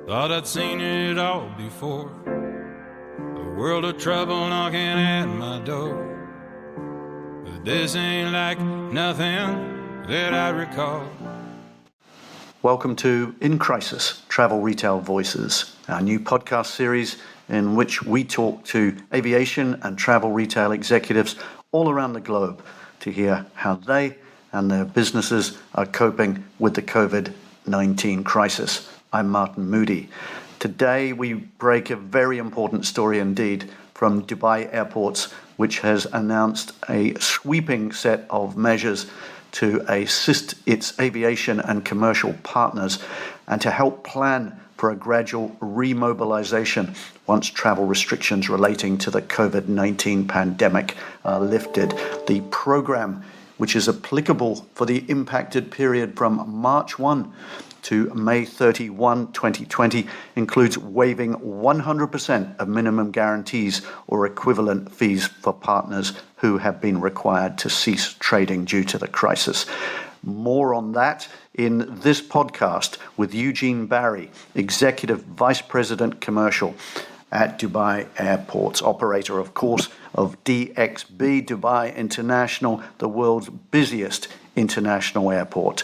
Thought I'd seen it all before. A world of trouble knocking at my door. But this ain't like nothing that I recall. Welcome to In Crisis, Travel Retail Voices, our new podcast series in which we talk to aviation and travel retail executives all around the globe to hear how they and their businesses are coping with the COVID-19 crisis. I'm Martin Moodie. Today we break a very important story indeed from Dubai Airports, which has announced a sweeping set of measures to assist its aviation and commercial partners and to help plan for a gradual remobilization once travel restrictions relating to the COVID-19 pandemic are lifted. The program, which is applicable for the impacted period from March 1 to May 31, 2020, includes waiving 100% of minimum guarantees or equivalent fees for partners who have been required to cease trading due to the crisis. More on that in this podcast with Eugene Barry, Executive Vice President Commercial at Dubai Airports, operator, of course, of DXB, Dubai International, the world's busiest international airport.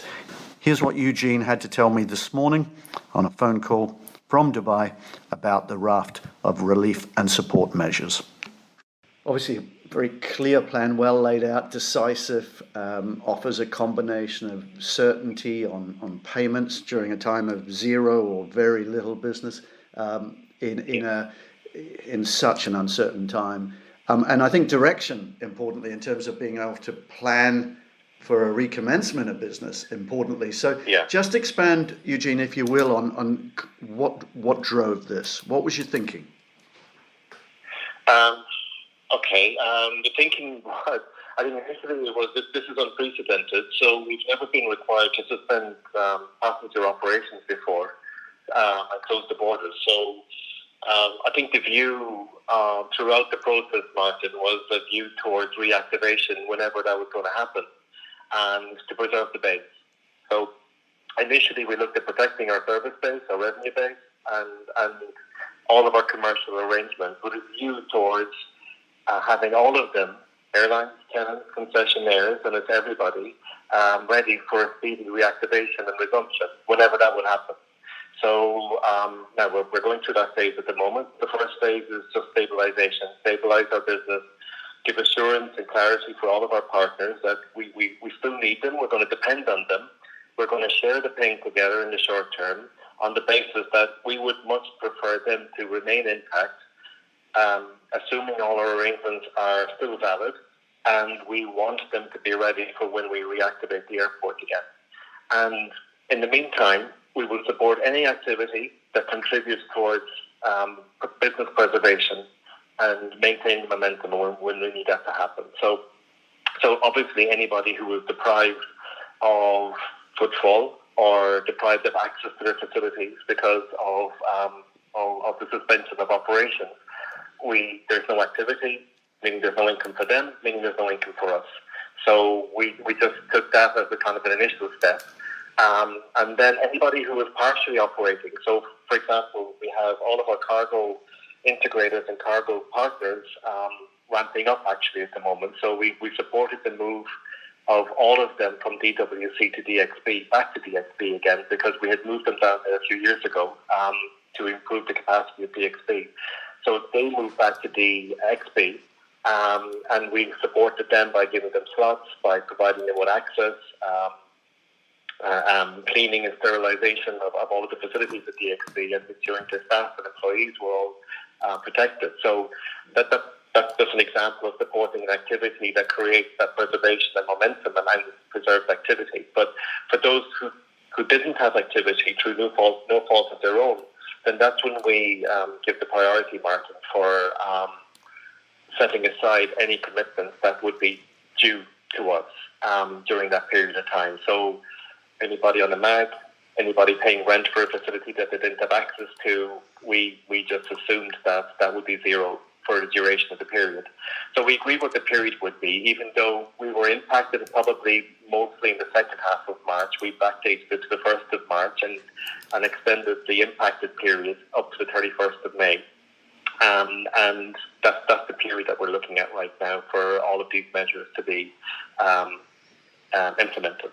Here's what Eugene had to tell me this morning on a phone call from Dubai about the raft of relief and support measures. Obviously, a very clear plan, well laid out, decisive, offers a combination of certainty on payments during a time of zero or very little business in such an uncertain time. And I think direction, importantly, in terms of being able to plan for a recommencement of business, importantly. So just expand, Eugene, if you will, on what drove this. What was your thinking? The thinking was, I think initially it was that this is unprecedented, so we've never been required to suspend passenger operations before and close the borders. So I think the view throughout the process, Martin, was a view towards reactivation whenever that was going to happen and to preserve the base. So initially we looked at protecting our service base, our revenue base, and all of our commercial arrangements with a view towards having all of them, airlines, tenants, concessionaires, and it's everybody, ready for a speedy reactivation and resumption whenever that would happen. So now we're going through that phase at the moment. The first phase is just stabilization, stabilize our business, give assurance and clarity for all of our partners that we still need them. We're going to depend on them. We're going to share the pain together in the short term on the basis that we would much prefer them to remain intact, assuming all our arrangements are still valid, and we want them to be ready for when we reactivate the airport again. And in the meantime, we will support any activity that contributes towards business preservation and maintaining momentum when we need that to happen. So obviously anybody who is deprived of footfall or deprived of access to their facilities because of the suspension of operations, there's no activity, meaning there's no income for them, meaning there's no income for us. So we just took that as a kind of an initial step. And then anybody who is partially operating, so for example, we have all of our cargo integrators and cargo partners ramping up actually at the moment. So we supported the move of all of them from DWC to DXB, back to DXB again, because we had moved them down there a few years ago to improve the capacity of DXB. So they moved back to DXB, and we supported them by giving them slots, by providing them with access, cleaning and sterilization of all of the facilities at DXB, and ensuring their staff and employees were all protected. So that's just an example of supporting an activity that creates that preservation and momentum and preserved activity. But for those who didn't have activity through no fault of their own, then that's when we give the priority, Martin, for setting aside any commitments that would be due to us during that period of time. So anybody on the MAG, anybody paying rent for a facility that they didn't have access to, we just assumed that would be zero for the duration of the period. So we agreed what the period would be, even though we were impacted probably mostly in the second half of March. We backdated it to the 1st of March and extended the impacted period up to the 31st of May. And that's the period that we're looking at right now for all of these measures to be implemented.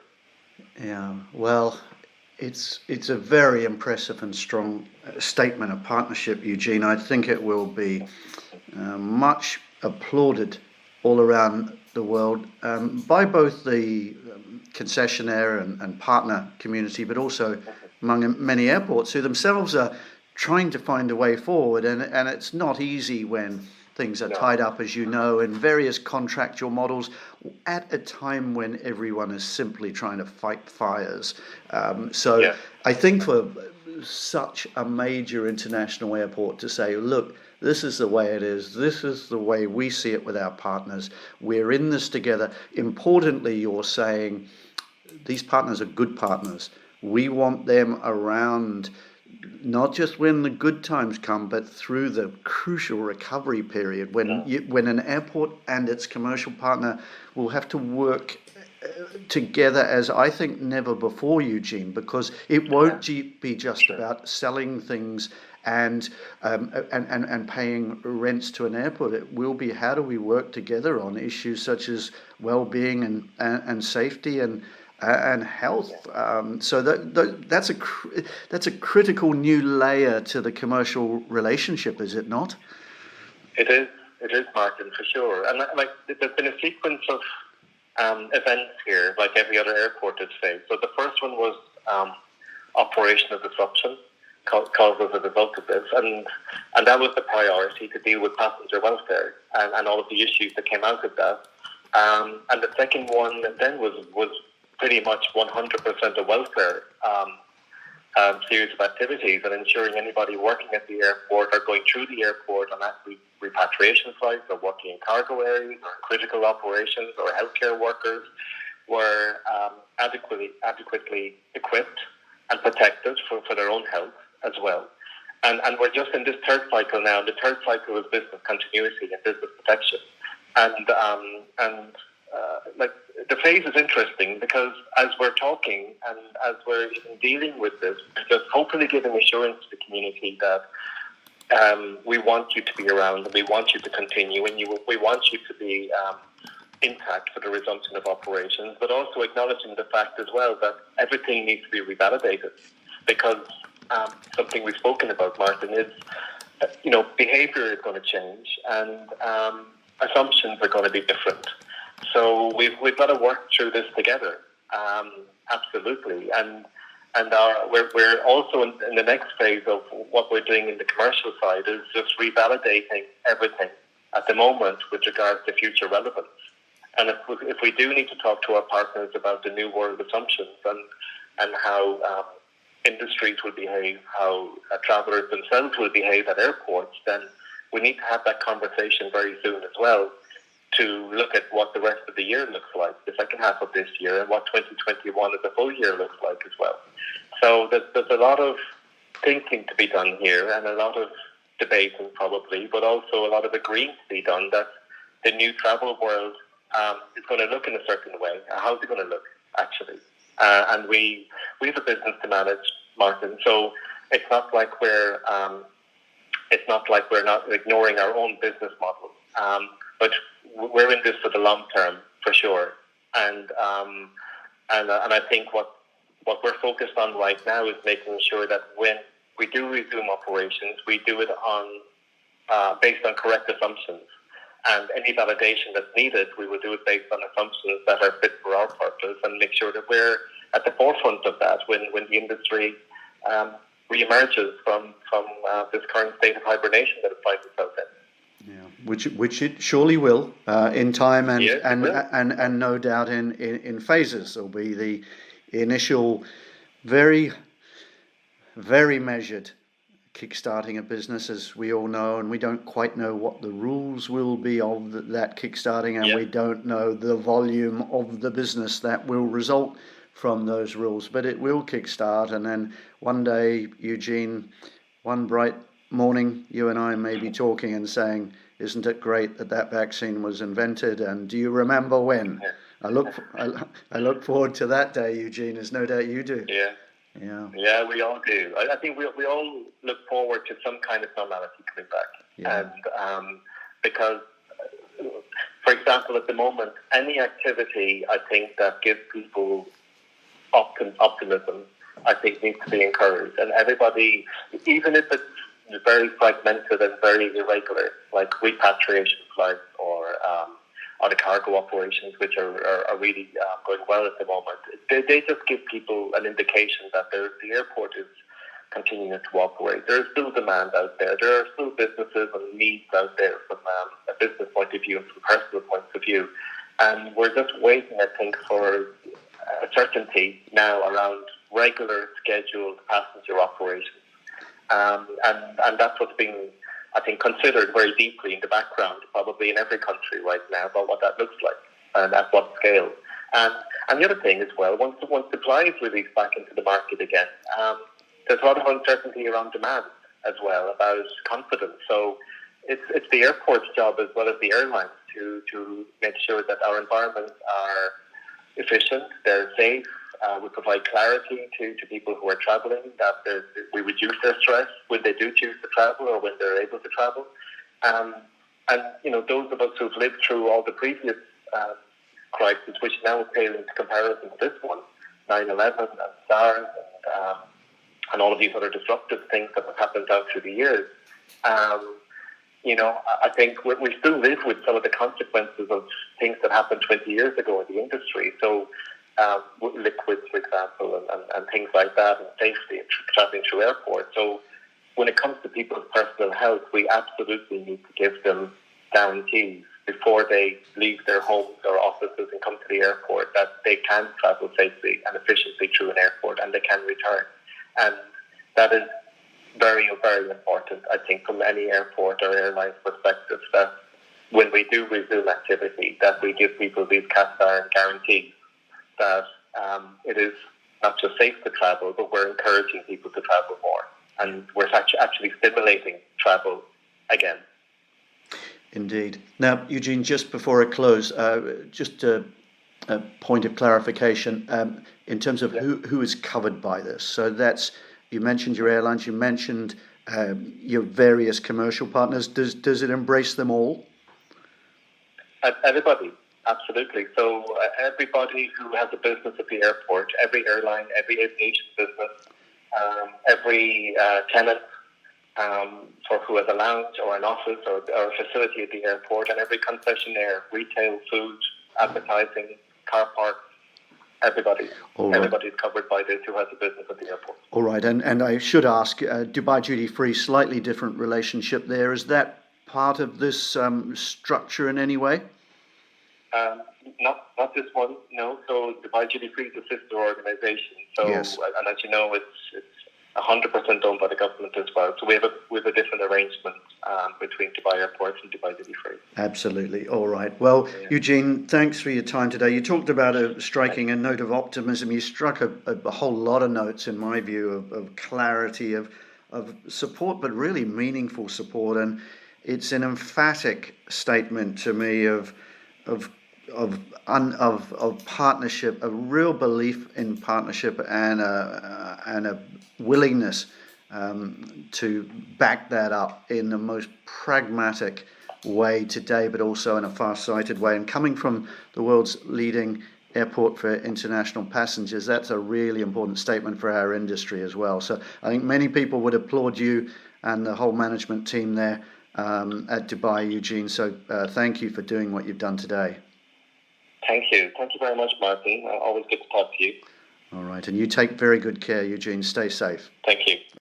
Yeah, well, it's a very impressive and strong statement of partnership, Eugene. I think it will be much applauded all around the world by both the concessionaire and partner community, but also among many airports who themselves are trying to find a way forward. And it's not easy when things are tied up, as you know, in various contractual models at a time when everyone is simply trying to fight fires. I think for such a major international airport to say, look, this is the way it is. This is the way we see it with our partners. We're in this together. Importantly, you're saying these partners are good partners. We want them around, not just when the good times come, but through the crucial recovery period when an airport and its commercial partner will have to work together as I think never before, Eugene, because it won't be just about selling things and paying rents to an airport. It will be, how do we work together on issues such as well-being and safety and health. So that's a critical new layer to the commercial relationship, is it not? It is, Martin, for sure. And there's been a sequence of events here, like every other airport has faced. So the first one was operational disruption caused as a result of this, and that was the priority, to deal with passenger welfare and all of the issues that came out of that. And the second one then was pretty much 100% a welfare series of activities, and ensuring anybody working at the airport or going through the airport on repatriation flights or working in cargo areas or critical operations or healthcare workers were adequately equipped and protected for their own health as well. And we're just in this third cycle now. The third cycle is business continuity and business protection. The phase is interesting because as we're talking and as we're even dealing with this, we're just hopefully giving assurance to the community that we want you to be around and we want you to continue and we want you to be intact for the resumption of operations, but also acknowledging the fact as well that everything needs to be revalidated, because something we've spoken about, Martin, is behaviour is going to change and assumptions are going to be different. So we've got to work through this together, absolutely. And we're also in the next phase of what we're doing in the commercial side is just revalidating everything at the moment with regards to future relevance. And if we do need to talk to our partners about the new world assumptions and how industries will behave, how travellers themselves will behave at airports, then we need to have that conversation very soon as well, to look at what the rest of the year looks like, the second half of this year, and what 2021 as a full year looks like as well. So there's a lot of thinking to be done here and a lot of debating probably, but also a lot of agreeing to be done that the new travel world is going to look in a certain way. How's it going to look, actually? And we have a business to manage, Martin, so it's not like we're not ignoring our own business model. But we're in this for the long term, for sure. And I think what we're focused on right now is making sure that when we do resume operations, we do it on based on correct assumptions. And any validation that's needed, we will do it based on assumptions that are fit for our purpose, and make sure that we're at the forefront of that when the industry reemerges from this current state of hibernation that it finds itself in. Yeah, which it surely will in time and yes, and no doubt in phases. There'll be the initial very, very measured kickstarting a business, as we all know, and we don't quite know what the rules will be of that kickstarting, and we don't know the volume of the business that will result from those rules, but it will kickstart. And then one day, Eugene, one bright morning, you and I may be talking and saying, isn't it great that vaccine was invented? And do you remember when? Yeah. I look forward to that day, Eugene. There's no doubt you do. Yeah. Yeah. Yeah, we all do. I think we all look forward to some kind of normality coming back. Yeah. And because, for example, at the moment, any activity I think that gives people optimism, I think needs to be encouraged. And everybody, even if it's very fragmented and very irregular, like repatriation flights or the cargo operations, which are really going well at the moment, they just give people an indication that the airport is continuing to operate. There is still demand out there. There are still businesses and needs out there from a business point of view and from a personal point of view. And we're just waiting, I think, for a certainty now around regular scheduled passenger operations. And that's what's being, I think, considered very deeply in the background, probably in every country right now, about what that looks like and at what scale. And the other thing as well, once supply is released back into the market again, there's a lot of uncertainty around demand as well, about confidence. So it's the airport's job as well as the airlines to make sure that our environments are efficient, they're safe. We provide clarity to people who are travelling, that we reduce their stress when they do choose to travel or when they're able to travel. And those of us who've lived through all the previous crises, which now pale into comparison to this one, 9/11 and SARS and all of these other disruptive things that have happened down through the years, I think we still live with some of the consequences of things that happened 20 years ago in the industry. So liquids, for example, and things like that, and safety and traveling through airports. So when it comes to people's personal health, we absolutely need to give them guarantees before they leave their homes or offices and come to the airport that they can travel safely and efficiently through an airport and they can return. And that is very, very important, I think, from any airport or airline's perspective, that when we do resume activity, that we give people these cast iron guarantees that it is not just safe to travel, but we're encouraging people to travel more. And we're actually stimulating travel again. Indeed. Now, Eugene, just before I close, just a point of clarification in terms of who is covered by this. So that's, you mentioned your airlines, you mentioned your various commercial partners. Does it embrace them all? Everybody, absolutely. So everybody who has a business at the airport, every airline, every aviation business, every tenant for who has a lounge or an office or a facility at the airport, and every concessionaire, retail, food, advertising, car parks, everybody. Right. Everybody's covered by this who has a business at the airport. All right, and I should ask, Dubai Duty Free, slightly different relationship there. Is that part of this structure in any way? Not this one, no. So Dubai Duty Free is a sister organisation. So, yes. And as you know, it's 100% owned by the government as well. So we have a different arrangement between Dubai Airports and Dubai Duty Free. Absolutely. All right. Well, yeah. Eugene, thanks for your time today. You talked about striking a note of optimism. You struck a whole lot of notes, in my view, of clarity, of support, but really meaningful support. And it's an emphatic statement to me of partnership, a real belief in partnership, and a willingness to back that up in the most pragmatic way today, but also in a far-sighted way. And coming from the world's leading airport for international passengers, that's a really important statement for our industry as well. So I think many people would applaud you and the whole management team there at Dubai, Eugene. So thank you for doing what you've done today. Thank you. Thank you very much, Martin. Always good to talk to you. All right. And you take very good care, Eugene. Stay safe. Thank you.